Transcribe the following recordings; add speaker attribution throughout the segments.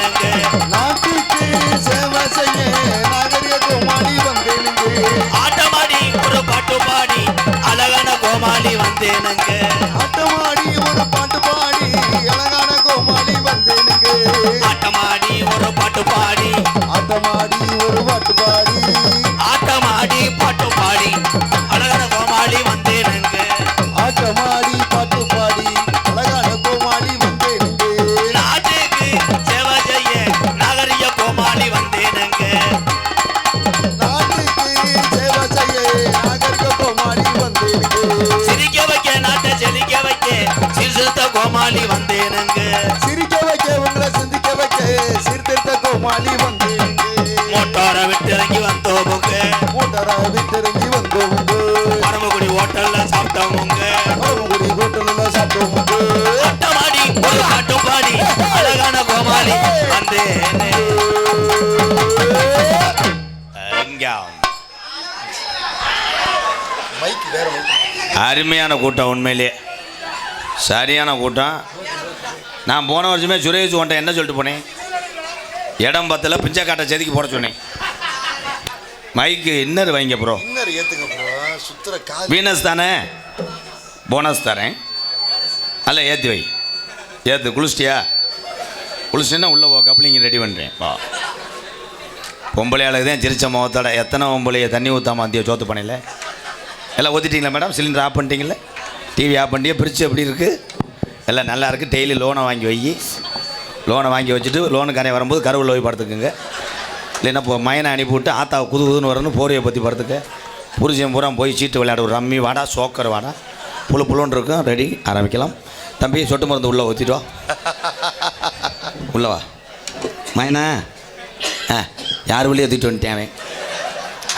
Speaker 1: வந்தேனுங்க.
Speaker 2: நாட்டுக்கு சேவை செய்ய நாகரிக கோமாளி வந்தேனுங்க.
Speaker 1: ஆட்டமாடி ஒரு பாட்டு பாடி அழகான கோமாளி வந்தேனுங்க.
Speaker 2: ஆட்டமாடி ஒரு பாட்டு பாடி அழகான கோமாளி வந்தேனுங்க.
Speaker 1: ஆட்டமாடி ஒரு பாட்டு பாடி
Speaker 2: ஆட்டமாடி ஒரு பாட்டு பாடி
Speaker 1: ஆட்டமாடி பாட்டு பாடி அழகான கோமாளி வந்தேனுங்க.
Speaker 2: ஆட்டமாடி பாட்டு பாடி அழகான கோமாளி வந்தேனுங்க.
Speaker 1: நாட்டுக்கு சேவை செய்ய நாகரிக கோமாளி வந்தேனுங்க.
Speaker 2: நாட்டுக்கு சேவை செய்ய நாகரிக கோமாளி வந்தேனுங்க.
Speaker 1: சிரிக்க வைக்க நாட்டை செழிக்க வைக்க சீர்திருத்த கோமாளி வந்தேனுங்க.
Speaker 2: சிரிக்க வைக்க ஒன்றை சிந்திக்க வைக்க சீர்திருத்த கோமாளி வந்தேனுங்க.
Speaker 1: மோட்டார விட்டு இறங்கி வந்தோமுங்க.
Speaker 2: மூட்டரா விட்டிறங்கி வந்தோமுங்க.
Speaker 1: பரமக்குடி ஹோட்டல்ல சாப்பிட்டோமுங்க.
Speaker 2: பரமக்குடி ஹோட்டல்ல சாப்பிட்டோமுங்க.
Speaker 1: ஆட்டமாடி ஒரு பாட்டு பாடி அழகான கோமாளி வந்தேனே.
Speaker 2: மைக் வேற
Speaker 3: அருமையான கூட்டம், உண்மையிலே சரியான கூட்டம். நான் போன வருஷமே சுரேஷ் ஒன்றை என்ன சொல்லிட்டு போனேன், இடம் பத்தில் பிஞ்சைக்காட்டை செதுக்கி போட சொன்னேன். மைக்கு இன்னர் வைங்க ப்ரோ,
Speaker 2: இன்னர் ஏத்துங்க ப்ரோ. சுத்துற கால்
Speaker 3: வீனஸ் தானே, போனஸ் தரேன். அல்ல ஏற்றி வை, ஏற்று. குளிச்சிட்டியா? குளிச்சுன்னா உள்ளே போ, கப்ளிங்க ரெடி பண்ணுறேன். வா, பொம்பளையாளுக்கு தான் சிரிச்ச முகத்தோட எத்தனை பொம்பளையை தண்ணி ஊற்றாமல் அந்திய சோத்து பண்ணல. எல்லாம் ஊற்றிட்டீங்களா மேடம்? சிலிண்டர் ஆஃப் பண்ணிட்டீங்களே? டிவி ஆஃப் பண்ணியே? பிரிட்ஜ் எப்படி இருக்குது? எல்லாம் நல்லா இருக்குது. டெய்லி லோனை வாங்கி வை. லோனை வாங்கி வச்சுட்டு லோனுக்காரே வரும்போது கருவில் போய் படுத்துக்குங்க. இல்லைன்னா இப்போ மைனை அனுப்பிவிட்டு ஆத்தாவை குதுன்னு வரணும், போரையை பற்றி படுத்துக்க. புரிஜியம் பூரா போய் சீட்டு விளையாட ஒரு ரம்மி வாடா, சோக்கர் வாடா, புழுன்னு இருக்கும். ரெடி, ஆரம்பிக்கலாம். தம்பி சொட்டு மருந்து உள்ளே ஊற்றிட்டோம். உள்ளவா மைனா. யார் வெளியே ஏற்றிட்டு வந்துட்டேன்.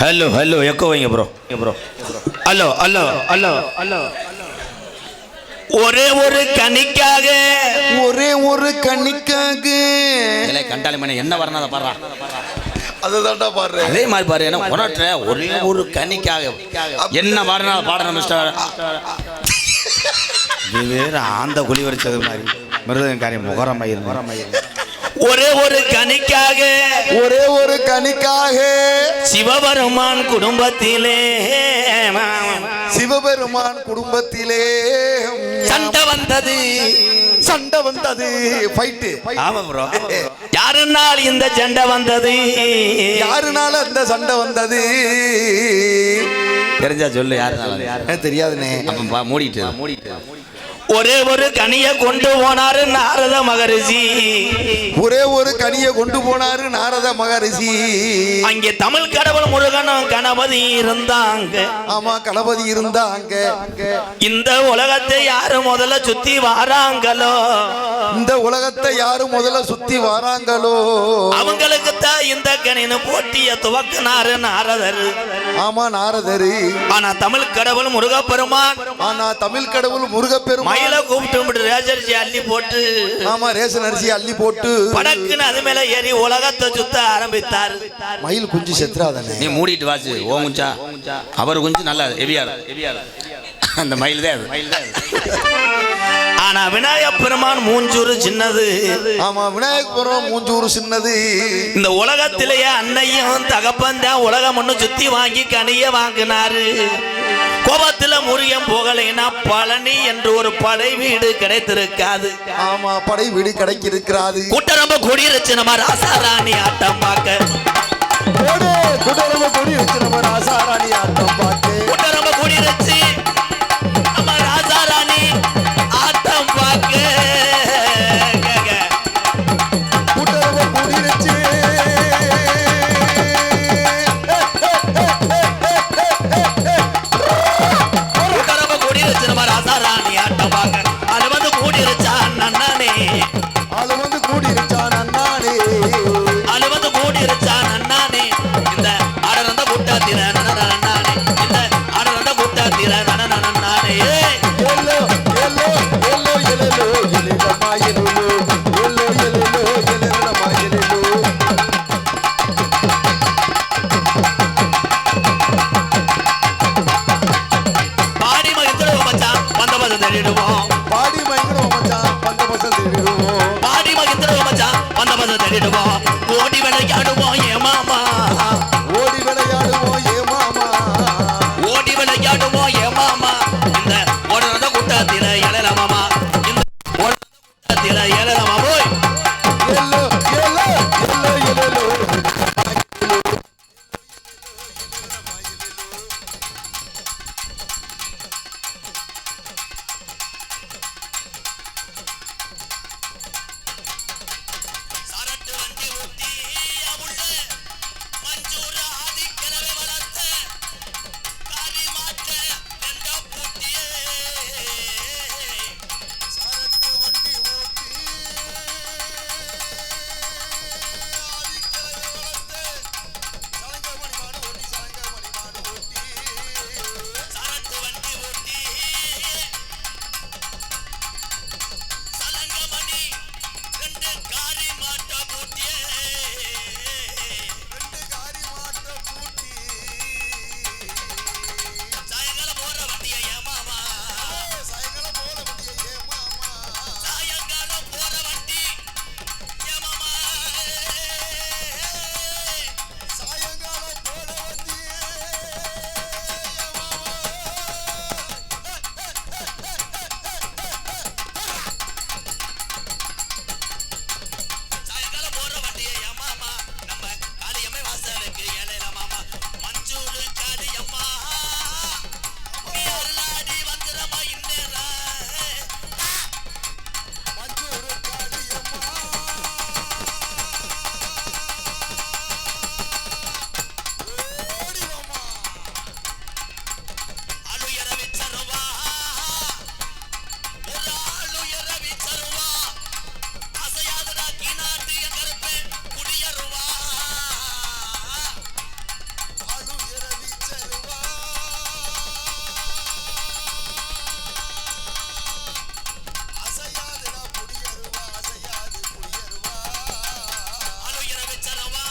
Speaker 3: ஹலோ ஹலோ, எக்கோ வைங்க bro. Bro hello hello hello hello.
Speaker 1: ஒரே ஒரு கனிக்காக
Speaker 2: ஒரே ஒரு கண்ணிக்காக
Speaker 3: இல்லை கண்டாளி மணி என்ன வரணும் அதை பாடுறா.
Speaker 2: அதுதான்டா பாடுறேன்.
Speaker 3: அதே மாதிரி பாரு, என்ன உணர்ற ஒரே ஒரு கனிக்காக என்ன பாடுனா பாடுறேன் மிஸ்டர். இது வேறு ஆந்த குழி வரிச்சது மாதிரி மிருதங்காரியம் முகரமயிர்.
Speaker 1: ஒரே ஒரு கனிக்காக
Speaker 2: ஒரே ஒரு கனிக்காக
Speaker 1: சிவபெருமான் குடும்பத்திலே
Speaker 2: சிவபெருமான் குடும்பத்திலே
Speaker 1: சண்டை வந்தது.
Speaker 2: சண்டை வந்தது. ஃபைட்.
Speaker 3: ஆமா ப்ரோ.
Speaker 1: யாருனால் இந்த சண்டை வந்தது?
Speaker 2: யாருனால அந்த சண்டை வந்தது?
Speaker 3: தெரிஞ்சா சொல்லு. யாருனால
Speaker 2: தெரியாதுனே.
Speaker 3: அப்ப மூடிட்டு.
Speaker 1: ஒரே ஒரு கனியை கொண்டு போனாரு நாரத மகரிஷி.
Speaker 2: ஒரே ஒரு கனியை கொண்டு போனாரு நாரத மகரிஷி.
Speaker 1: அங்கே தமிழ் கடவுள் முருகனும் கணபதி இருந்தாங்க.
Speaker 2: ஆமா, கணபதி இருந்தாங்க.
Speaker 1: இந்த உலகத்தை யாரு முதல்ல சுத்தி வாராங்களோ,
Speaker 2: இந்த உலகத்தை யாரு முதல்ல சுத்தி வாராங்களோ
Speaker 1: அவங்களுக்கு தான் இந்த கணினு போட்டிய துவக்கினாரு நாரதர்.
Speaker 2: ஆமா, நாரதரு.
Speaker 1: ஆனா தமிழ் கடவுள் முருகப்பெருமான்,
Speaker 2: ஆனா தமிழ் கடவுள் முருகப்பெருமான்
Speaker 1: மயில கூப்பிட்டு ரேசரிசி அள்ளி போட்டு,
Speaker 2: ஆமா, ரேஷன் அரிசி அள்ளி போட்டு
Speaker 1: படக்குன்னு அது மேல ஏறி உலகத்தை சுத்த ஆரம்பித்தார்.
Speaker 2: மயில் குஞ்சு செத்துறாதானே.
Speaker 3: நீ மூடிட்டு வாச்சு. ஓ குஞ்சா அவர் குஞ்சு நல்லா ஹெவியா அந்த மயில் தான்.
Speaker 1: ஆனா விநாயக பெருமான் மூஞ்சூறு சின்னது.
Speaker 2: ஆமா, விநாயகபுரம் மூஞ்சூறு சின்னது.
Speaker 1: இந்த உலகத்திலேயே அன்னையும் தகப்பன் தான் உலகம் ஒண்ணு சுத்தி வாங்கி கனிய வாங்கினாரு. கோபத்துல முருகன் போகலைன்னா பழனி என்று ஒரு படை வீடு கிடைத்திருக்காது.
Speaker 2: ஆமா, படை வீடு கிடைக்கிறாது.
Speaker 1: கூட்டம் ரொம்ப கூடியிருச்சு. நம்ம ராசாராணி ஆட்டம் பார்க்க.
Speaker 2: கூட்டம் ரொம்ப கூடியிருச்சு. நம்ம ராசாராணி ஆட்டம் பார்க்க.
Speaker 1: கூட்டம் ரொம்ப கூடியிருச்சு. நம்ம ராசாராணி ஆட்டம் பார்க்க.
Speaker 2: கூட்டம் ரொம்ப கூடியிருச்சு.
Speaker 1: நம்ம ராசாராணி ஆட்டம் பார்க்க. அது வந்து கூடிருச்சா நன்னானே.
Speaker 2: அது வந்து கூடியிருச்சா நன்னானே.
Speaker 1: அது வந்து கூடிருச்சா நன்னானே. இந்த ஆடரந்த கூட்டத்தில நன்னானே. இந்த பச தட்டிடுவோம் ஓடி விளையாடுவோம் ஏ மாமா
Speaker 2: ஓடி விளையாடுவோம் ஏ மாமா
Speaker 1: ஓடி விளையாடுவோம் ஏ மாமா இந்த ஓடுறத கூட்டத்தில எழல மாமா இந்த ஓடுறத கூட்டத்தில எழல மாமா
Speaker 2: எல்லோ எல்லோ எல்லோ எல்லோ
Speaker 1: சரட்டு வண்டி ஊட்டி அவுள்ள மஞ்சூர ஆதி கிளவை வளர்த்த காரி மாட்ட என்ற பூட்டியே
Speaker 2: சரட்டு வண்டி ஓட்டி ஆதிக்கிழமை வளர்த்து சலங்கமணி மாடு ஓட்டி சலங்கமணி மாடு ஓட்டி
Speaker 1: சரட்டு வண்டி ஊட்டி சலங்கமணி ரெண்டு காரி மாட்ட பூட்டியே
Speaker 2: ரெண்டு காரி மாட்டை பூட்டி
Speaker 1: சாயங்காலம் போற வண்டியை ஏமாமா
Speaker 2: சாயங்காலம் போல வண்டியை ஏ மாமா
Speaker 1: சாயங்காலம் போற வண்டி ஏமாமா
Speaker 2: சாயங்காலம் போல வண்டியே ஏ மாமா
Speaker 1: சாயங்காலம் போற வண்டியை ஏமாமா நம்ம காளியம்மை வாசலுக்கு ஏழையில மாமா மஞ்சூரு காளியம்மா நீ அருளாடி வந்துடமா இந்நேரம்
Speaker 2: மஞ்சூரு காளியம்மா ஓடி வாமா
Speaker 1: அழுயர விச்சருவா ஒரு ஆளுயர விச்சருவா அசையாதடா கீநாட்டு என் கருப்பே குடியருவா
Speaker 2: ஆளு இரவி செருவா அசையாதுடா புடியருவா அசையாது புடியருவா
Speaker 1: அழுயர விச்சருவா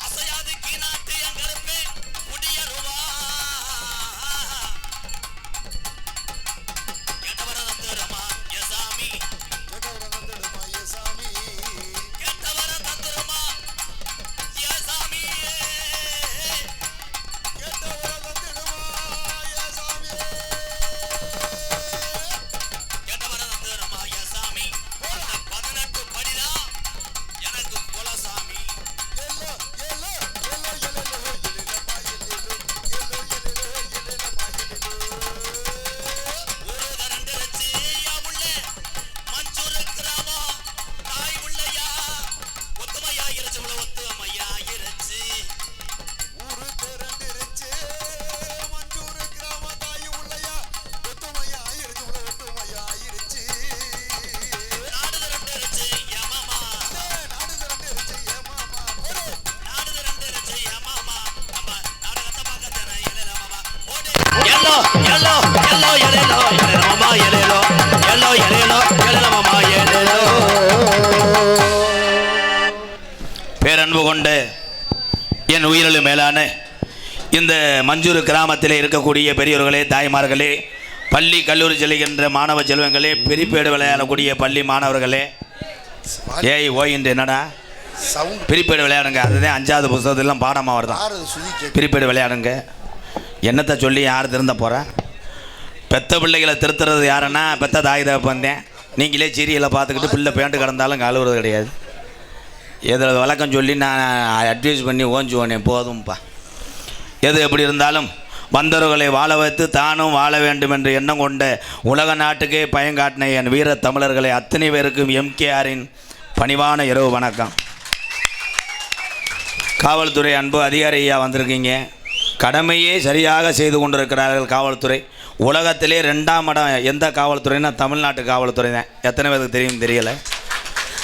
Speaker 1: அசையாது கீநாட்டு என் கருப்பே குடியருவா கேட்டவர தந்துரமா எ சாமி
Speaker 2: கேட்டவர வந்துடுமா ஏ சாமி
Speaker 1: கேட்டவர தந்துரமா எ சாமி
Speaker 2: கேட்டவர வந்துடுமா ஏ சாமி
Speaker 1: கேட்டவர தந்துரமா எ சாமி அந்த 18 படிதான் எனக்கு குலசாமி
Speaker 2: எல்லோ எல்லோ எல்லோ எல்லோ எல்லோமா எல்லோ எல்லோ எல்லோ எல்லோமா எல்லோ
Speaker 1: ஒரு கரண்டு வச்சு உள்ள மஞ்சூர் கிராமம் தாய் உள்ளையா ஒத்துமையா இருச்சு உள்ள ஒத்துமையா இருச்சு
Speaker 2: ஊரு திரண்டிருச்சு மஞ்சூரு கிராம தாய் உள்ளையா ஒத்துமையா ஆயிருச்சு உள்ள ஒத்துமையா ஆயிருச்சு
Speaker 1: நாடு திரண்டு இருச்சு ஏமாமா
Speaker 2: நாடு திரண்டிருச்சு ஏ மாமா போடு
Speaker 1: நாடு திரண்டு இருச்சு ஏமாமா நம்ம நாடகத்தை பார்க்க தர எழல மாமா ஓடு எல்லோ எல்லோ எல்லோ எழலோ எழல மாமா எழலோ எல்லோ எழலோ எழல மாமா எழலோ பேரன்பு கொண்டு என் உயிரிலும் மேலான இந்த மஞ்சூர் கிராமத்தில் இருக்கக்கூடிய பெரியவர்களே தாய்மார்களே பள்ளி கல்லூரி செல்கின்ற மாணவ செல்வங்களே பிரிப்பேடு விளையாடக்கூடிய பள்ளி மாணவர்களே ஏய் ஓய் என்று என்னடா
Speaker 2: சவுண்ட்
Speaker 1: பிரிப்பேடு விளையாடுங்க அதுதான் 5வது புத்தகத்திலாம் பாடமாக வருதான்
Speaker 2: ஆறு சுதி கேக்கு
Speaker 1: பிரிப்பேடு விளையாடுங்க என்னத்தை சொல்லி யார் திருந்த போகிறா பெத்த பிள்ளைகளை திருத்துறது யாருன்னா பெத்த தாய் தகப்பந்தேன் நீங்களே சீரியலை பார்த்துக்கிட்டு பிள்ளை பேண்டு கிடந்தாலும் கழுவுறது கிடையாது இதில் விளக்கம் சொல்லி நான் அட்வைஸ் பண்ணி ஓஞ்சுவோனே போதும்ப்பா எது எப்படி இருந்தாலும் வந்தவர்களை வாழ வைத்து தானும் வாழ வேண்டும் என்ற எண்ணம் கொண்ட உலக நாட்டுக்கே பயங்காட்டின என் வீர தமிழர்களை அத்தனை பேருக்கும் எம்கேஆரின் பணிவான இரவு வணக்கம். காவல்துறை அன்பு அதிகாரி ஐயா வந்திருக்கீங்க. கடமையே சரியாக செய்து கொண்டிருக்கிறார்கள் காவல்துறை. உலகத்திலே 2ஆம் இடம் எந்த காவல்துறைன்னா தமிழ்நாட்டு காவல்துறை தான். எத்தனை பேருக்கு தெரியும் தெரியலை.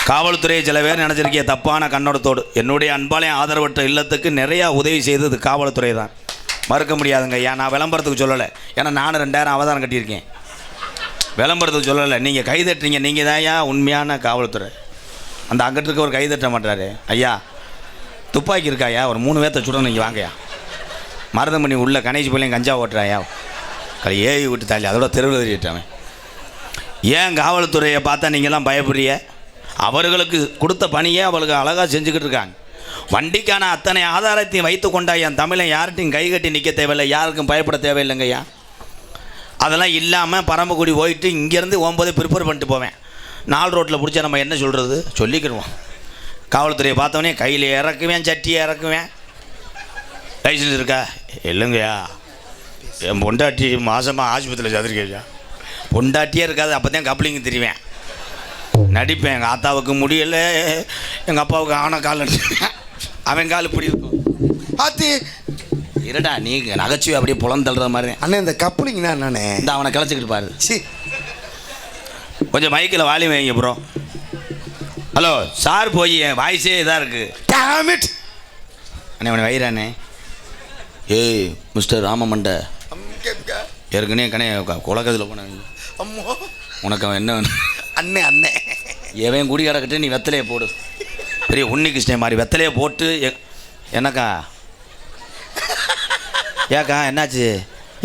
Speaker 1: காவல்துறையை சில பேர் நினச்சிருக்கிய தப்பான கண்ணோட்டத்தோடு. என்னுடைய அன்பாலையும் ஆதரவற்ற இல்லத்துக்கு நிறையா உதவி செய்தது காவல்துறை தான், மறுக்க முடியாதுங்க. ஐயா நான் விளம்பரத்துக்கு சொல்லலை, ஏன்னா நானும் 2000 அவதாரம் கட்டியிருக்கேன். விளம்பரத்துக்கு சொல்லலை, நீங்கள் கைதட்டுறீங்க. நீங்கள் தான் ஐயா உண்மையான காவல்துறை. அந்த அங்கிட்டு இருக்க ஒரு கைதட்ட மாட்டாரு. ஐயா துப்பாக்கி இருக்காயா, ஒரு 3 பேர்த்த சுடணும், நீங்கள் வாங்கய்யா. மருதமணி உள்ள கணேஷ் பிள்ளைங்க கஞ்சா ஓட்டுறாயா, கலை ஏவி விட்டு தாலி அதோட தெருவில் தெரிவிட்டாங்க. ஏன் காவல்துறையை பார்த்தா நீங்கள்லாம் பயப்படுறிய?
Speaker 3: அவர்களுக்கு கொடுத்த பணியை அவளுக்கு அழகாக செஞ்சுக்கிட்டு இருக்காங்க. வண்டிக்கான அத்தனை ஆதாரத்தையும் வைத்து கொண்டா என் தமிழை யார்கிட்டையும் கை கட்டி நிற்க தேவையில்லை, யாருக்கும் பயப்பட தேவையில்லைங்கய்யா. அதெல்லாம் இல்லாமல் பரம்பக்குடி போயிட்டு இங்கேருந்து 9 ப்ரிப்பேர் பண்ணிட்டு போவேன். 4 ரோட்டில் பிடிச்சா நம்ம என்ன சொல்கிறது சொல்லிக்கிடுவோம். காவல்துறையை பார்த்தவொடனே கையில் இறக்குவேன், சட்டியை இறக்குவேன். லைசன்ஸ் இருக்கா? இல்லைங்கய்யா, என் பொண்டாட்டி மாதமாக ஆஸ்பத்திரியில் சதுரிக்கையா. பொண்டாட்டியே இருக்காது, அப்போ தான் கப்ளிங்க தெரிவேன். நடிப்பேன். எங்கள் ஆத்தாவுக்கு முடியலை, எங்கள் அப்பாவுக்கு ஆன கால் அவன் கால் இப்படி இருக்கும்.
Speaker 2: பாத்தி
Speaker 3: இருடா நீங்கள் நகைச்சுவை அப்படியே புலந்தள்ளுற மாதிரி தான்.
Speaker 2: அண்ணே இந்த கப்ளிங்னா என்னண்ணே?
Speaker 3: இந்த அவனை கிளச்சிக்கிட்டு பாரு.
Speaker 2: சி
Speaker 3: கொஞ்சம் மைக்கில் வாலி வைங்க ப்ரோ. ஹலோ சார், போய் என் வாய்ஸே இதாக இருக்குது.
Speaker 2: டேமிட்
Speaker 3: அண்ணே அவனை வைறானே. ஏய் மிஸ்டர் ராமமண்டை, ஏற்கனவே கணே குலக்கதில் போனேன்.
Speaker 2: அம்மா
Speaker 3: உனக்கு அவன் என்ன வேணும்?
Speaker 2: அண்ணே அண்ணே
Speaker 3: எவன் குடி கிடக்கட்டு நீ வெத்தலையை போடு. பெரிய உன்னி கிருஷ்ணன் மாதிரி வெத்தலையை போட்டு என்னக்கா ஏக்கா என்னாச்சு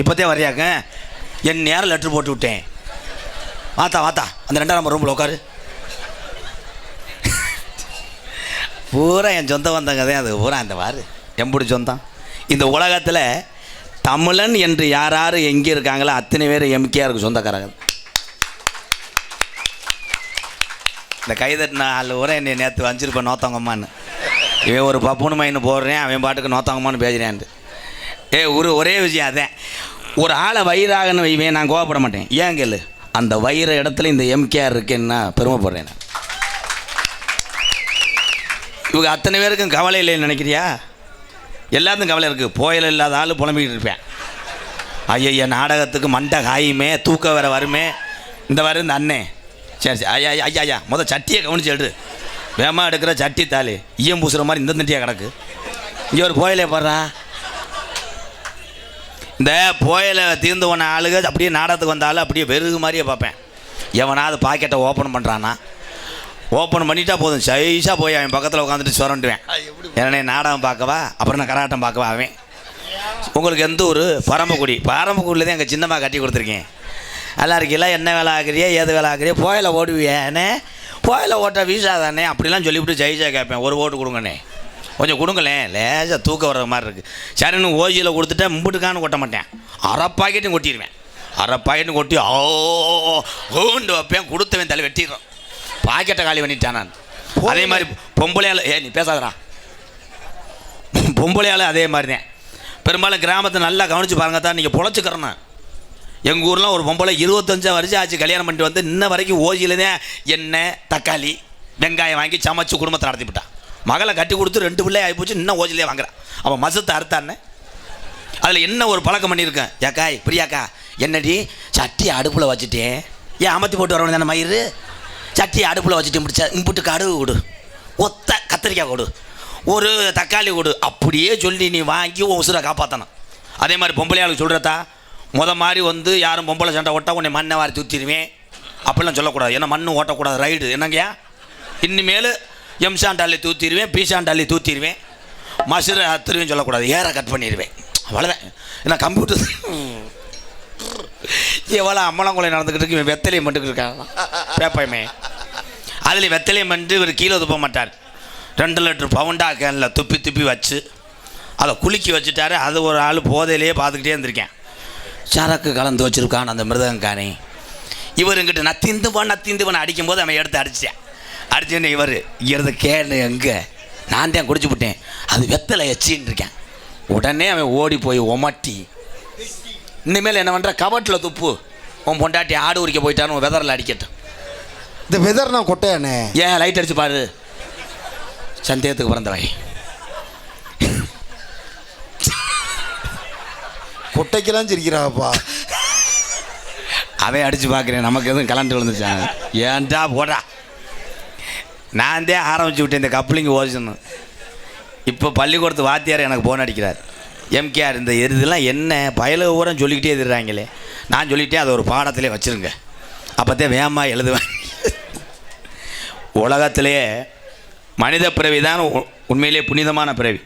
Speaker 3: இப்போதே வரையாக்க? என் நேரம் லெட்ரு போட்டு விட்டேன். வாத்தா வாத்தா அந்த 2ஆம் நம்பர் ரூமில் உட்காரு. பூரா என் சொந்தம் வந்தங்க தான் அது பூரா அந்த வாரு எம்புடி சொந்தம். இந்த உலகத்தில் தமிழன் என்று யார் யார் எங்கே இருக்காங்களோ அத்தனை பேர் எம்கேஆருக்கு சொந்தக்காரங்க. இந்த கைதட்டின ஆள் ஊரா என்னை நேற்று வஞ்சிருப்பேன் நோத்தவங்கம்மான்னு. இவன் ஒரு பப்புனு மைன்னு போடுறேன், அவன் பாட்டுக்கு நோத்தவங்கம்மான்னு பேசுகிறேன்ட்டு. ஒரே விஷயம் அதேன். ஒரு ஆளை வயிறாகன்னு வைவேன், நான் கோவப்பட மாட்டேன். ஏன் கேளு, அந்த வயிறு இடத்துல இந்த எம்கேஆர் இருக்கேன்னா பெருமைப்படுறேன் நான். இவங்க அத்தனை பேருக்கும் கவலை இல்லைன்னு நினைக்கிறியா? எல்லாத்துக்கும் கவலை இருக்குது. புயல் இல்லாத ஆள் புலம்பிக்கிட்டு இருப்பேன். ஐயா நாடகத்துக்கு மண்டை காயுமே, தூக்கம் வேறு வருமே. இந்த வரும் இந்த அண்ணே. சரி சரி ஐயா ஐயா ஐயா முதல் சட்டியை கவனிச்சு எடு. வேமா எடுக்கிற சட்டி தாலி ஈயம் பூசுகிற மாதிரி இந்த தண்டியாக கிடக்கு. இங்கே ஒரு புயலே போடுறா. இந்த புயலை தீர்ந்து போன ஆளுக அப்படியே நாடகத்துக்கு வந்தாலும் அப்படியே வெறுகு மாதிரியே பார்ப்பேன். எவனாவது பாக்கெட்டை ஓப்பன் பண்ணுறான்னா ஓப்பன் பண்ணிட்டா போதும், சைஸாக போய் அவன் பக்கத்தில் உட்காந்துட்டு சுரண்டுவேன். ஏன்னா நாடகம் பார்க்கவா, அப்புறம் நான் கராட்டம் பார்க்கவா அவன். உங்களுக்கு எந்த ஊர்? பரம்பக்குடி. பரம்பக்குடியில் தான் எங்கள் சின்னம்மா கட்டி கொடுத்துருக்கேன். நல்லா இருக்கீங்களா? என்ன வேலை ஆகுறியா, ஏது வேலை ஆகுறியா? புயலை ஓடுவியானே, புயலை ஓட்ட வீசா தானே அப்படிலாம் சொல்லிவிட்டு ஜெயிச்சா கேட்பேன். ஒரு ஓட்டு கொடுங்கண்ணே, கொஞ்சம் கொடுங்களேன், லேசாக தூக்கம் வர்ற மாதிரி இருக்குது. சரின்னு ஓஜியில் கொடுத்துட்டேன், மும்பிட்டுக்கான்னு கொட்ட மாட்டேன், அரை பாக்கெட்டும் கொட்டிடுவேன். அரை பாக்கெட்டும் கொட்டி ஓண்டு வைப்பேன், கொடுத்தவன் தலை வெட்டிடுறோம். பாக்கெட்டை காலி பண்ணிட்டான் நான். அதே மாதிரி பொம்பளையால் நீ பேசாதடா. பொம்பளையால் அதே மாதிரி தான். பெரும்பாலும் கிராமத்தை நல்லா கவனித்து பாருங்க தான், நீங்கள் பொழைச்சிக்கிறேன்னு. எங்கள் ஊர்லாம் ஒரு பொம்பளை 25 வருஷம் ஆச்சு கல்யாணம் பண்ணிட்டு வந்து இன்ன வரைக்கும் ஓஜியில் தான் எண்ணெய் தக்காளி வெங்காயம் வாங்கி சமைச்சு குடும்பத்தை நடத்திவிட்டான். மகளை கட்டி கொடுத்து 2 பிள்ளை ஆகிப்போச்சு, இன்னும் ஓஜிலே வாங்குறான். அவன் மசத்தை அறுத்தானே. அதில் என்ன ஒரு பழக்கம் பண்ணியிருக்கேன். ஏக்காய் பிரியாக்கா, என்னடி சட்டி அடுப்பில் வச்சுட்டேன், ஏன் அமர்த்தி போட்டு வரணும் தானே மயிறு. சட்டி அடுப்பில் வச்சுட்டு முடிச்சா இம்புட்டு கடுகு கொடு, ஒத்த கத்திரிக்காய் கொடு, ஒரு தக்காளி கொடு, அப்படியே சொல்லி நீ வாங்கி உசுரை காப்பாற்றணும். அதே மாதிரி பொம்பளையாளுக்கு சொல்கிறதா, மாதிரி வந்து யாரும் பொம்பளை சண்டை ஓட்டா உன்னை மண்ணை வாரி தூத்திடுவேன் அப்படிலாம் சொல்லக்கூடாது. ஏன்னா மண்ணு ஓட்டக்கூடாது, ரைடு என்னங்கய்யா. இனிமேல் எம்சாண்டாலி தூத்திடுவேன், பீசாண்டாலி தூத்திடுவேன், மசுரை அத்துருவேன் சொல்லக்கூடாது, ஏற கட் பண்ணிடுவேன். அவ்வளோதான். ஏன்னா கம்ப்யூட்டர் எவ்வளோ அம்மளங்குளை நடந்துக்கிட்டு இருக்கு. இவன் வெத்தலையை மட்டுக்கிட்டு இருக்காங்க பேப்பையுமே. அதில் வெத்தலையை மட்டும் இவர் கீழே துப்ப மாட்டார். 2 லிட்டர் பவுண்டா கேனில் துப்பி துப்பி வச்சு அதை குலுக்கி வச்சுட்டாரு. அது ஒரு ஆள் போதையிலேயே பார்த்துக்கிட்டே இருந்திருக்கேன். சரக்கு கலந்து வச்சுருக்கான் அந்த மிருதங்கானே. இவர் எங்கிட்ட நத்திந்துவான் அடிக்கும்போது அவன் எடுத்து அடித்தேன்னு இவர் இருந்து கேளு எங்கே, நான் தான் குடிச்சு விட்டேன், அது வெத்தலை எச்சின்னு இருக்கேன். உடனே அவன் ஓடி போய் ஒமட்டி, இனிமேல் என்ன பண்ணுற கவட்டில் துப்பு, உன் பொண்டாட்டி ஆடு உரிக்க போயிட்டான்னு வெதரில் அடிக்கட்டும்.
Speaker 2: இந்த வெதர் நான் கொட்டையானே.
Speaker 3: ஏன் லைட் அடிச்சு பாரு, சந்தேகத்துக்கு பிறந்தவை.
Speaker 2: கொட்டைக்கெல்லாம் சிரிக்கிறாப்பா.
Speaker 3: அவன் அடித்து பார்க்குறேன், நமக்கு எதுவும் கலண்டு விழுந்துச்சாங்க. ஏன்டா போடா, நான் தான் ஆரம்பிச்சு விட்டேன் இந்த கப்ளிங் ஓசணும். இப்போ பள்ளிக்கூடத்து வாத்தியார் எனக்கு போன் அடிக்கிறார். எம்கேஆர் இந்த இதெல்லாம் என்ன பயல ஊரம் சொல்லிக்கிட்டே எதிர்றாங்களே. நான் சொல்லிகிட்டே அதை ஒரு பாடத்திலே வச்சுருங்க, அப்போத்தே வேகமாக எழுதுவேன். உலகத்திலேயே மனித பிறவி தான் உண்மையிலே புனிதமான பிறவி.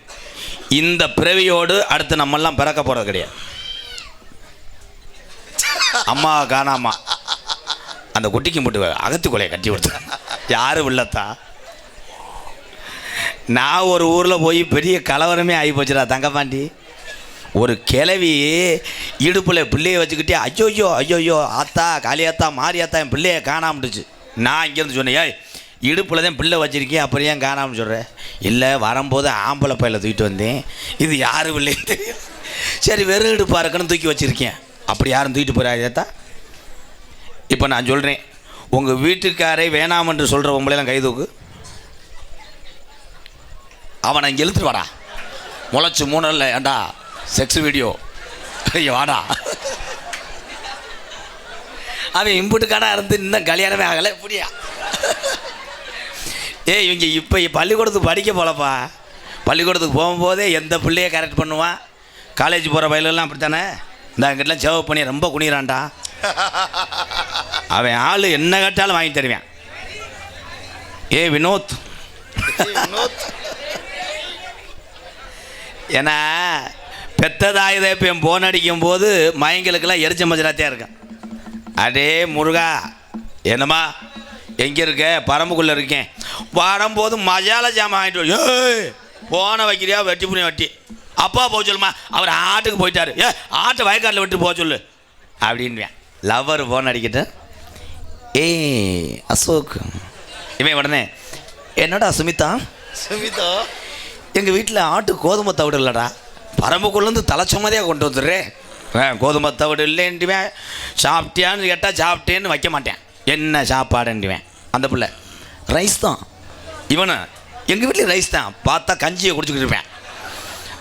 Speaker 3: இந்த பிறவியோடு அடுத்து நம்மெல்லாம் பிறக்க போகிறது கிடையாது. அம்மா காணாமா அந்த குட்டிக்கு மட்டும் அகத்துக்குள்ளையை கட்டி கொடுத்து யாரு உள்ளத்தா? நான் ஒரு ஊரில் போய் பெரிய கலவரமே ஆகி போச்சுடா தங்கப்பாண்டி. ஒரு கிளவி இடுப்பில் பிள்ளையை வச்சுக்கிட்டே ஐயோயோ ஐயோயோ ஆத்தா காளியாத்தா மாரியாத்தா என் பிள்ளைய காணாமட்டுச்சு. நான் இங்கேருந்து சொன்னேன், ஏய் இடுப்பில் தான் பிள்ளை வச்சுருக்கேன் அப்புறம் ஏன் காணாமல் சொல்கிறேன்? இல்லை வரும்போது ஆம்பளை பையில தூக்கிட்டு வந்தேன், இது யார் பிள்ளைன்னு தெரியும். சரி வெறும் இடுப்பாக இருக்குன்னு தூக்கி வச்சுருக்கேன். அப்படி யாரும் தூக்கிட்டு போகிறாதா? இப்போ நான் சொல்கிறேன், உங்கள் வீட்டுக்காரை வேணாமென்று சொல்கிற உங்களையெல்லாம் கை தூக்கு. அவனை இங்கே இழுத்துட்டு வாடா. முளைச்சி 3 நாள் ஏண்டா செக்ஸ் வீடியோ வாடா. அவன் இம்புட்டுக்காடா இருந்து இன்னும் கல்யாணமே ஆகலை இப்படியா? ஏய் இவங்க இப்போ பள்ளிக்கூடத்துக்கு படிக்க போகலப்பா. பள்ளிக்கூடத்துக்கு போகும்போதே எந்த பிள்ளையை கரெக்ட் பண்ணுவான். காலேஜ் போகிற வயலெல்லாம் அப்படித்தானே. இந்த அங்கிட்டலாம் சேவ் பண்ணி ரொம்ப குனிகிறான்டா. அவன் ஆள் என்ன கேட்டாலும் வாங்கி தருவேன். ஏ வினோத், ஏன்னா பெத்ததாயுதே இப்போ என் போன் அடிக்கும் போது மயங்களுக்கெல்லாம் எரிச்ச மஜராத்தியாக இருக்கேன். அடே முருகா என்னம்மா எங்கே இருக்க? பரம்புக்குள்ளே இருக்கேன். வரும்போது மசாலா ஜாமான் வாங்கிட்டு ஏய் போனை வைக்கிறியா? வெட்டி புண்ணி வெட்டி அப்பா போக சொல்லுமா, அவர் ஆட்டுக்கு போயிட்டாரு, ஏ ஆட்டை வயக்காட்டில் விட்டு போக சொல்லு அப்படின்வேன். Lover phone அடிக்கிட்டேன். ஏய் அசோக், இவன் உடனே என்னடா சுமிதா
Speaker 2: சுமிதா
Speaker 3: எங்கள் வீட்டில் ஆட்டு கோதுமை தவிடு இல்லைடா, பரம்புக்குள்ளேருந்து தலைச்சமதியாக கொண்டு வந்துடுறேன். கோதுமை தவிடு இல்லைன்ட்டுவேன். சாப்பிட்டியான்னு கேட்டால் சாப்பிட்டேன்னு வைக்க மாட்டேன். என்ன சாப்பாடுன்ட்டுவேன். அந்த பிள்ளை ரைஸ் தான். இவனு எங்கள் வீட்டில் ரைஸ் தான். பார்த்தா கஞ்சியை குடிச்சிக்கிட்டு இருப்பேன்.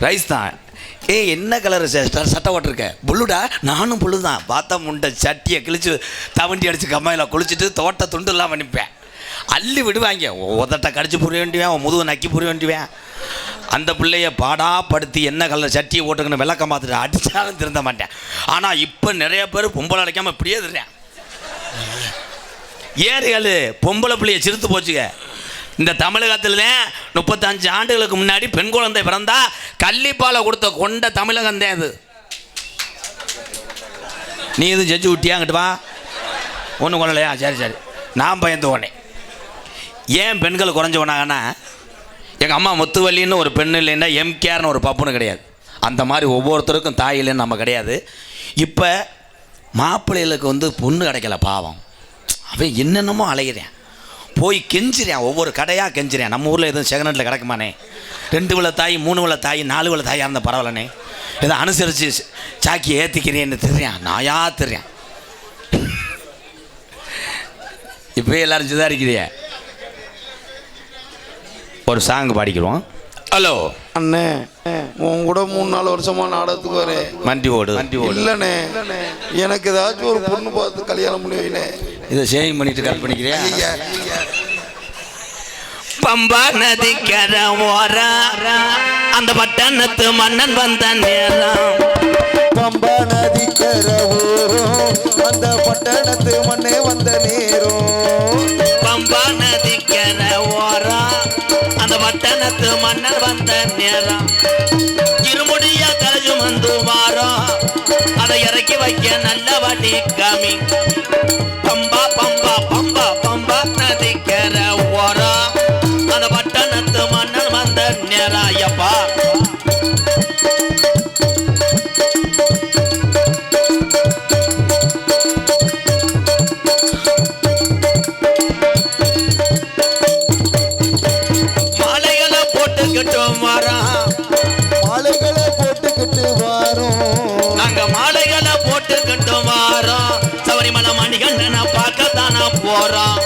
Speaker 3: ரைஸ் தான். ஏய் என்ன கலர் சட்டை போட்டிருக்க? புல்லுடா. நானும் புல்லு தான். பார்த்தா முண்டை சட்டியை கிழிச்சு தவண்டி அடித்து கம்மாயில் குளிச்சுட்டு தோட்ட துண்டுலாம் பண்ணிப்பேன். அள்ளி விடுவாங்க. உதட்டை கடிச்சு புரிய வேண்டியவேன், முதுகு நக்கி புரிய வேண்டியவேன். அந்த பிள்ளைய பாடாப்படுத்தி என்ன கலர் சட்டியை போட்டுக்கணும் விளக்கம் பார்த்துட்டு அடித்தாலும் திருந்த மாட்டேன். ஆனால் இப்போ நிறைய பேர் பொம்பளை அடைக்காமல் இப்படியே திருறேன். ஏறுகள் பொம்பளை பிள்ளைய சிறுத்து போச்சுங்க. இந்த தமிழகத்தில் 35 ஆண்டுகளுக்கு முன்னாடி பெண் குழந்தை பிறந்தா கள்ளிப்பாலை கொடுத்த கொண்ட தமிழகம் தான் அது. நீ எதுவும் செஞ்சு விட்டியாங்கிட்டு வா. ஒன்றும் கொள்ளலையா? சரி சரி. நான் பயந்து போனேன். ஏன் பெண்கள் குறைஞ்ச போனாங்கன்னா, எங்கள் அம்மா முத்துவல்லின்னு ஒரு பெண் இல்லைன்னா எம்கேர்னு ஒரு பப்புன்னு கிடையாது. அந்த மாதிரி ஒவ்வொருத்தருக்கும் தாய் இல்லைன்னு நம்ம கிடையாது. இப்போ மாப்பிள்ளைகளுக்கு பொண்ணு கிடைக்கல பாவம். அவன் என்னென்னமோ அலைகிறேன், போய் கெஞ்சிறேன், ஒவ்வொரு கடையாக கெஞ்சிறேன். நம்ம ஊரில் எதுவும் செகண்ட் கிடைக்குமானே? 2 விலை தாய் 3 விலை தாய் 4 விலை தாயாக இருந்தால் பரவாயில்லனே, இதை அனுசரித்து சாக்கி ஏற்றிக்கிறேன்னு தெரியான். நாயா தெரியான். இப்போ எல்லாரும் சுதாரிக்கிறிய ஒரு சாங் பாடிக்கிறோம். ஹலோ
Speaker 2: அண்ணே, உன் கூட 3-4 வருஷமா நாடகத்துக்கு வரேன்.
Speaker 3: வண்டி ஓடு வண்டி ஓடு.
Speaker 2: இல்லண்ணே, எனக்கு ஏதாச்சும் ஒரு பொண்ணு பார்த்து கல்யாணம் பண்ணி வைனே.
Speaker 3: இதை சேவிங் பண்ணிட்டு கால் பண்ணிக்கிறியா?
Speaker 1: பம்பா நதி கரை ஓரம் அந்த பட்டணத்து மன்னன் வந்த நேரம்.
Speaker 2: பம்பா நதி கரை ஓரம் அந்த பட்டணத்து மண்ணே வந்த நேரம்.
Speaker 1: பம்பா நதி கரை ஓரம் அந்த பட்டணத்து மன்னன் வந்த நேரம். இருமுடிய கரைச்சு வந்து வாரம் அதை இறக்கி வைக்க நல்ல வண்டி காமி. பம்பா பம்பா பம்பா பம்பா நதி கரை ஓரம் அந்த பட்டணத்து மன்னன் வந்த நேரம். ஐயப்பா மாலைகளை போட்டுக்கிட்டு வாரோம்,
Speaker 2: மாலைகளை போட்டுக்கிட்டு வாரோம்,
Speaker 1: நாங்க மாலைகளை போட்டுக்கிட்டு வாரோம். சபரிமலை மணிகண்டனை பார்க்கத்தானா போறோம்.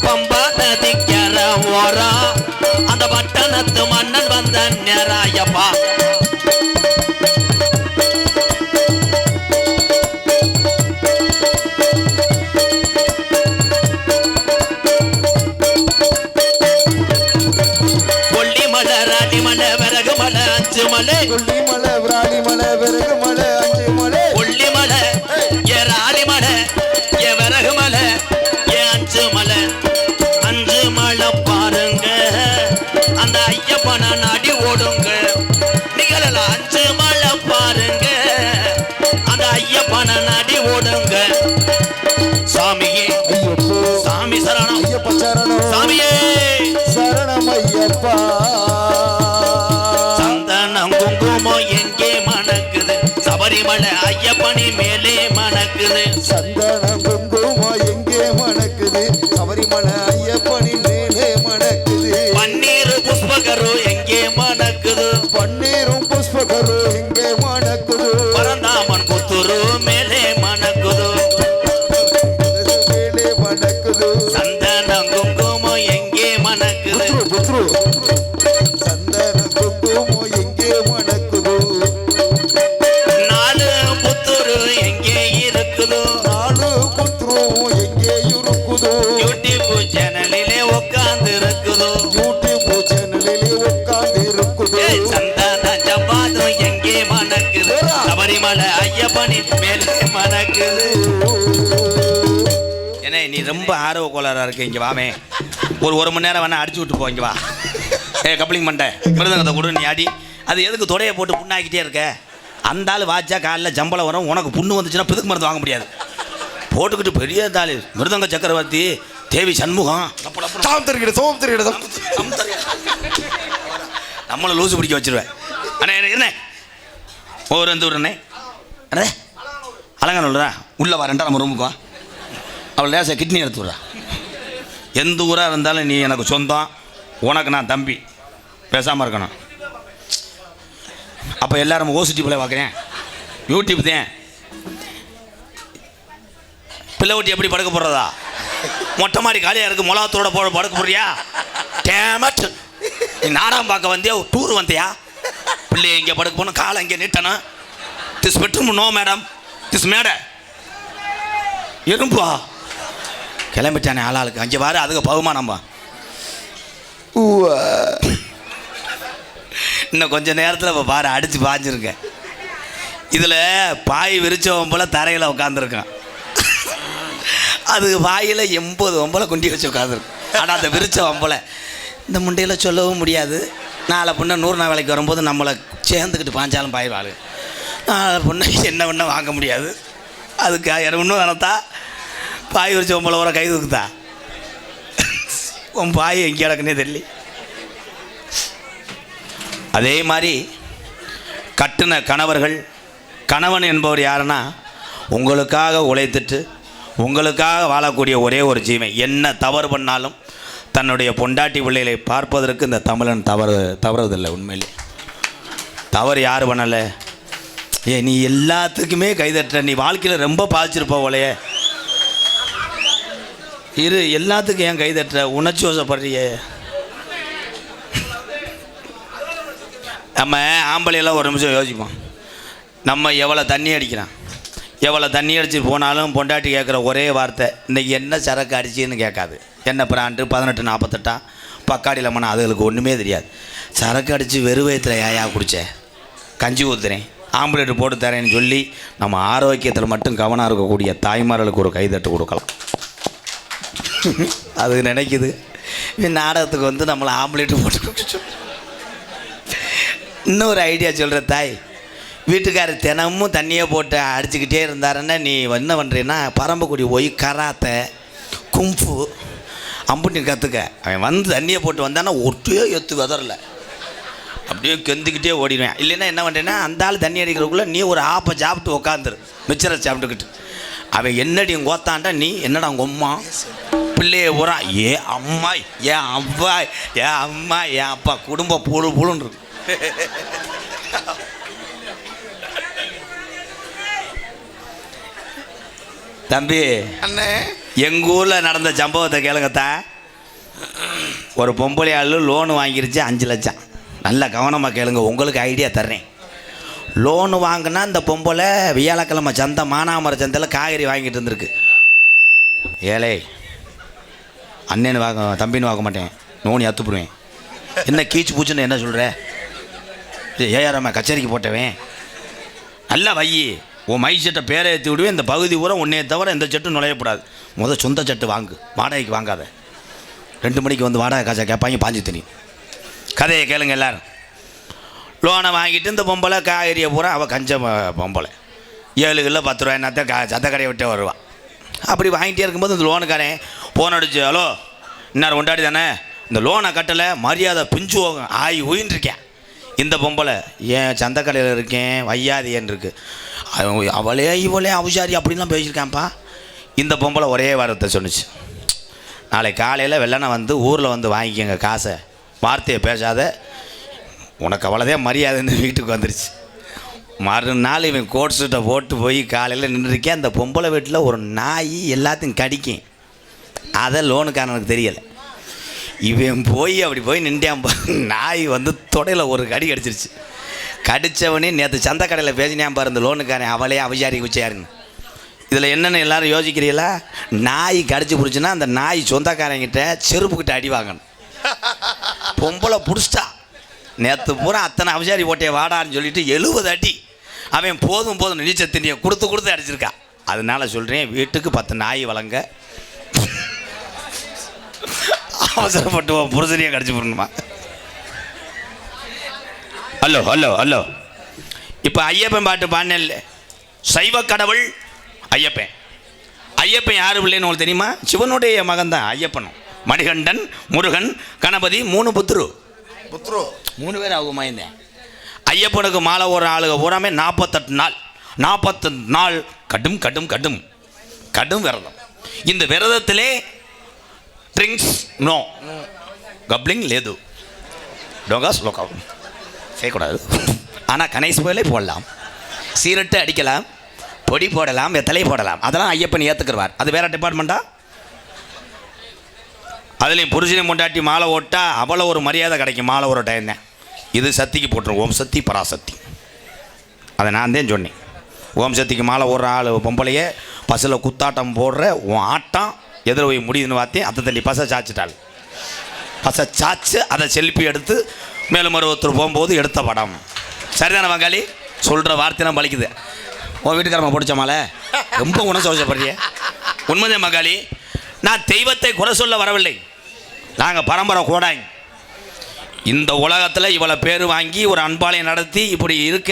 Speaker 1: பம்பா நதிக்கரை ஓரம் அந்த பட்டணத்து மன்னன் வந்த நேரம். ஐயப்பா கொல்லிமலை ராணிமலை விறகு மலை 5 மலை.
Speaker 2: கொல்லிமலை விராலிமலை விறகு மலை 5 மலை.
Speaker 1: கொல்லிமலை ஏ ராணிமலை ஏ விறகு மலை ஏ 5 மலை. 5 மலை பாருங்க அந்த ஐயப்பனை நாடி ஓடுங்க. நிகழல 5 மலை பாருங்க அந்த ஐயப்பனை நாடி ஓடுங்க. சாமியே
Speaker 2: ஐயப்போ
Speaker 1: சாமி சரணம்
Speaker 2: ஐயப்ப சரணம் சந்தனம் குங்குமம் எங்கே மணக்குது சபரிமலை ஐயப்பனின் மேலே மணக்குது
Speaker 1: பன்னீர் புஷ்பகரு எங்கே மணக்குது
Speaker 2: பன்னீரும் புஷ்பகரு எங்கே மணக்குது
Speaker 1: பரந்தாமன் புத்துரு மேலே மணக்குது
Speaker 2: மேலே மணக்குது
Speaker 1: சந்தனம் குங்குமம் எங்கே மணக்குது
Speaker 2: புத்ரு சந்தனம் குங்குமம் எங்கே மணக்குது
Speaker 1: நாலு புத்துரு எங்கே இருக்குது
Speaker 2: நாலு புத்ரும் எங்கே இருக்குதோ
Speaker 1: யூடியூப் சேனலிலே உட்கார்ந்து இருக்குது
Speaker 2: யூடியூப் சேனலிலே உட்கார்ந்து இருக்குதோ
Speaker 1: சந்தான ஜப்பாதும் எங்கே மணக்குது சபரிமலை ஐயப்பனின் மேலே மணக்குது. ஏன்னா நீ ரொம்ப ஆர்வ கோளாறா இருக்கு. இங்க வாமே ஒரு மணி நேரம் வேணா அடிச்சு விட்டு போ. இங்க வா. கப்ளிங் பண்ண மிருதங்கத்தை கொடு நீ அடி. அது எதுக்கு தொடையை போட்டு புண்ணாக்கிட்டே இருக்க? அந்த ஆள் வாச்சா காலில் ஜம்பளம் வரும். உனக்கு புண்ணு வந்துச்சுன்னா பிதுக்கு மருந்து வாங்க முடியாது. போட்டுக்கிட்டு பெரிய தாள் மிருதங்க சக்கரவர்த்தி தேவி சண்முகம்
Speaker 2: சோம் தெரிகிட
Speaker 1: நம்மளை லூசு பிடிக்க வச்சிருவேன். அண்ணே என்ன ஒரு எந்த ஊர் அண்ணே? அண்ணே அலங்காநல்லூரா? உள்ள வா, ரெண்டா நம்ம ரூமுக்கு வா. அவள் லேசாக கிட்னி எடுத்து விட்றா. எந்த ஊராக இருந்தாலும் நீ எனக்கு சொந்தம், உனக்கு நான் தம்பி. பேசாமல் இருக்கணும். அப்போ எல்லாரும் ஓசிட்டி பிள்ளை பார்க்குறேன், யூடியூப் தான். பிள்ளை ஊட்டி எப்படி படுக்க போடுறதா? மொட்டை மாடி காலியாக இருக்குது, மிளகாத்தோட படுக்க போடுறியா? டேமட், நீ நாடகம் பார்க்க வந்தியா டூர் வந்தியா? பிள்ளைய இங்கே படுக்க போகணும், காலை இங்கே நீட்டணும். This bedroom no madam, this மேடை எறும்பா கிளம்பிட்டானே ஆளாளுக்கு. அங்கே பாரு, அதுக்கு பகுமானம்பா. இன்னும் கொஞ்சம் நேரத்தில் இப்போ பாரு அடித்து பாஞ்சிருக்கேன். இதில் பாய் விரிச்சவன் போல் தரையில் உட்காந்துருக்கான். அது வாயில் 80 வம்பலை குண்டி வச்சு உட்காந்துருக்கு. ஆனால் அந்த விரிச்ச வம்பலை இந்த முண்டையில் சொல்லவும் முடியாது. நாளை பொண்ணு 100 நாள் வேலைக்கு வரும்போது நம்மளை சேர்ந்துக்கிட்டு பாஞ்சாலும் பாயிடுவாள். நாளை பொண்ணு என்ன பண்ண வாங்க முடியாது. அதுக்கு இன்னும் தானத்தா பாய் விரிச்ச வம்பலை வர கை தூக்குதா? உன் பாய் எங்கே கிடக்குன்னே தெரியல. அதே மாதிரி கட்டின கணவர்கள், கணவன் என்பவர் யாருன்னா உங்களுக்காக உழைத்துட்டு உங்களுக்காக வாழக்கூடிய ஒரே ஒரு ஜீவன். என்ன தவறு பண்ணாலும் தன்னுடைய பொண்டாட்டி பிள்ளைகளை பார்ப்பதற்கு இந்த தமிழன் தவறுவதில்லை. உண்மையிலே தவறு யார் பண்ணலை? நீ எல்லாத்துக்குமே கைதட்டுற. நீ வாழ்க்கையில் ரொம்ப பாதிச்சிருப்ப போலையே. எல்லாத்துக்கும் ஏன் கைதட்டுற? உணர்ச்சி வசப்படுறியே. நம்ம ஆம்பளையெல்லாம் ஒரு நிமிஷம் யோசிப்போம். நம்ம எவ்வளோ தண்ணி அடிக்கிறான், எவ்வளோ தண்ணி அடிச்சு போனாலும் பொண்டாட்டி கேட்குற ஒரே வார்த்தை, இன்றைக்கி என்ன சரக்கு அடிச்சின்னு கேட்காது. என்ன பிராண்டு 1848 பக்காடி லெமனா, அதுகளுக்கு ஒன்றுமே தெரியாது. சரக்கு அடித்து வெறு வயத்தில் ஏயா குடித்தேன், கஞ்சி ஊற்றுறேன், ஆம்புலேட்டு போட்டு தரேன்னு சொல்லி நம்ம ஆரோக்கியத்தில் மட்டும் கவனம் இருக்கக்கூடிய தாய்மார்களுக்கு ஒரு கைதட்டு கொடுக்கலாம். அது நினைக்குது நாடகத்துக்கு வந்து நம்மளை ஆம்புலேட்டு போட்டு குடிச்சு. இன்னொரு ஐடியா சொல்கிற தாய், வீட்டுக்காரர் தினமும் தண்ணியை போட்டு அடிச்சுக்கிட்டே இருந்தாருன்னா நீ என்ன பண்ணுறீன்னா பரம்பக்குடி போய் கராத்தை கும்ஃபு அம்புட்டி கற்றுக்க. அவன் வந்து தண்ணியை போட்டு வந்தான்னா ஒட்டியோ எத்து வெதறல அப்படியே கெந்துக்கிட்டே ஓடிடுவேன். இல்லைன்னா என்ன பண்ணுறேன்னா அந்த ஆள் தண்ணி அடிக்கிறதுக்குள்ளே நீ ஒரு ஆப்பை சாப்பிட்டு உட்காந்துரு, மிச்சரை சாப்பிட்டுக்கிட்டு. அவன் என்னடி கோத்தான்டா, நீ என்னடா உங்கள் அம்மா பிள்ளைய பூரா ஏ அம்மா ஏன் அவ்வா ஏன் அம்மா ஏன் அப்பா குடும்பம் புழு புழுன்னு இருக்கு. தம்பி
Speaker 2: அண்ணே,
Speaker 1: எங்கள் ஊரில் நடந்த சம்பவத்தை கேளுங்கத்தா. ஒரு பொம்பளை ஆள் லோனு வாங்கிருச்சு 5 லட்சம். நல்லா கவனமாக கேளுங்க, உங்களுக்கு ஐடியா தர்றேன். லோனு வாங்கினா இந்த பொம்பளை வியாழக்கிழமை சந்தை மானாமர சந்தையில் காய்கறி வாங்கிட்டு இருந்திருக்கு. ஏழை அண்ணன் வாங்க தம்பின்னு வாங்க மாட்டேன், நோனி அத்துப்பிடுவேன். என்ன கீச்சு பூச்சுன்னு என்ன சொல்கிற? ஏஆரம்மா கச்சேரிக்கு போட்டவேன். நல்லா வையி, உன் மை சட்டை பேரை ஏற்றி விடுவேன். இந்த பகுதி பூரா உன்னையை தவிர எந்த சட்டும் நுழையக்கூடாது. சொந்த சட்டு வாங்கு, வாடகைக்கு வாங்காத. 2 மணிக்கு வந்து வாடகை காசை கேட்பாங்க, பாஞ்சு தண்ணி. கதையை கேளுங்க எல்லோரும். லோனை வாங்கிட்டு இந்த பொம்பளை காய்கறியை பூரா அவள் கஞ்ச பொம்பளை 7 கிலோ 10 ரூபாய் என்னத்தான் சத்த கடையை விட்டே வருவாள். அப்படி வாங்கிட்டே இருக்கும்போது இந்த லோனுக்காரன் ஃபோன் அடிச்சு, ஹலோ இன்னார் கொண்டாடி தானே, இந்த லோனை கட்டலை, மரியாதை பிஞ்சு போகும் ஆகி உயின்னு இருக்கேன். இந்த பொம்பளை ஏன் சந்த கடையில் இருக்கேன் வையாதியன் இருக்குது.
Speaker 3: அவளே இவளே அவசாரி அப்படின்லாம் பேசியிருக்கான்ப்பா. இந்த பொம்பளை ஒரே வாரத்தை சொன்னிச்சு, நாளை காலையில் வெள்ளனை வந்து ஊரில் வந்து வாங்கிக்கங்க காசை, வார்த்தையை பேசாத, உனக்கு அவ்வளோதான் மரியாதைன்னு வீட்டுக்கு வந்துருச்சு. மறுநாள் இவன் கோட் சூட்டை போட்டு போய் காலையில் நின்றுருக்கேன். அந்த பொம்பளை வீட்டில் ஒரு நாய் எல்லாத்தையும் கடிக்கும். அதை லோனுக்காரனுக்கு தெரியலை. இவன் போய் அப்படி போய் நின்றான். நாய் வந்து தொடையில் ஒரு கடி கடிச்சிருச்சு. கடித்தவனே நேற்று சந்தை கடையில் பேசினான் பாரு இந்த லோனுக்காரன், அவளே அவசாரிக்கு வச்சாருன்னு. இதில் என்னென்னு எல்லாரும் யோசிக்கிறீங்களா? நாய் கடிச்சு பிடிச்சுன்னா அந்த நாய் சொந்தக்காரங்கிட்ட செருப்புக்கிட்ட அடி வாங்கணும். பொம்பளை பிடிச்சிட்டா. நேற்று பூரா அத்தனை அவசாரி போட்டே வாடான்னு சொல்லிட்டு 70 அடி அவன் போதும் போதும் நீச்ச தண்ணியை கொடுத்து அடிச்சிருக்கான். அதனால சொல்கிறேன், வீட்டுக்கு 10 நாய் வழங்க, அவசரப்பட்டு புருஷனையே கடிச்சு போடணுமா? Hello hello hello. இப்போ ஐயப்பன் பாட்டு பாடினேன், சைவ கடவுள் ஐயப்பன். ஐயப்பன் யாரு பிள்ளைன்னு உங்களுக்கு தெரியுமா? சிவனுடைய மகன் தான் ஐயப்பனும். மணிகண்டன், முருகன், கணபதி 3 புத்ரு 3 பேர் ஆகுமா? இந்த ஐயப்பனுக்கு மாலை ஒரு ஆளுக பூராமே 48 நாள் 48 நாள் கடும் கடும் கடும் கடும் விரதம். இந்த விரதத்திலே ட்ரிங்க்ஸ் நோ, கப்ளிங் லேது, டோகாஸ் லோகம் செய்யக்கூடாது. ஆனால் கணேஷ் போயிலே போடலாம், சீரட்டு அடிக்கலாம், பொடி போடலாம், வெத்தலை போடலாம். அதெல்லாம் ஐயப்பன் ஏற்றுக்குருவார். அது வேறு டிபார்ட்மெண்ட்டா? அதுலேயும் புருஷனை முண்டாட்டி மாலை ஓட்டா அவ்வளோ ஒரு மரியாதை கிடைக்கும். மாலை ஒரு டைம் தான். இது சக்திக்கு போட்டுரும், ஓம் சக்தி பராசக்தி. அதை நான் தான் சொன்னேன். ஓம் சக்திக்கு மாலை ஓடுற ஆள் பொம்பளையே பஸ்ஸில் குத்தாட்டம் போடுற உன் ஆட்டம் எதிர போய் முடியுதுன்னு பார்த்தேன். அத்தை தள்ளி பசை சாய்ச்சிட்டாள். பசை சாய்ச்சி அதை செல்ஃபி எடுத்து மேலும் ஒருத்தர் போகும்போது எடுத்த படம். சரிதானே பங்காளி? சொல்கிற வார்த்தைலாம் பலிக்குது. உன் வீட்டுக்காரம்மா பிடிச்ச மாலை ரொம்ப உணர்ச்சி உண்மைதான் பங்காளி. நான் தெய்வத்தை குறை சொல்ல வரவில்லை. நாங்கள் பரம்பரை கோடாங்க. இந்த உலகத்தில் இவ்வளோ பேர் வாங்கி ஒரு அன்பாலயம் நடத்தி இப்படி இருக்க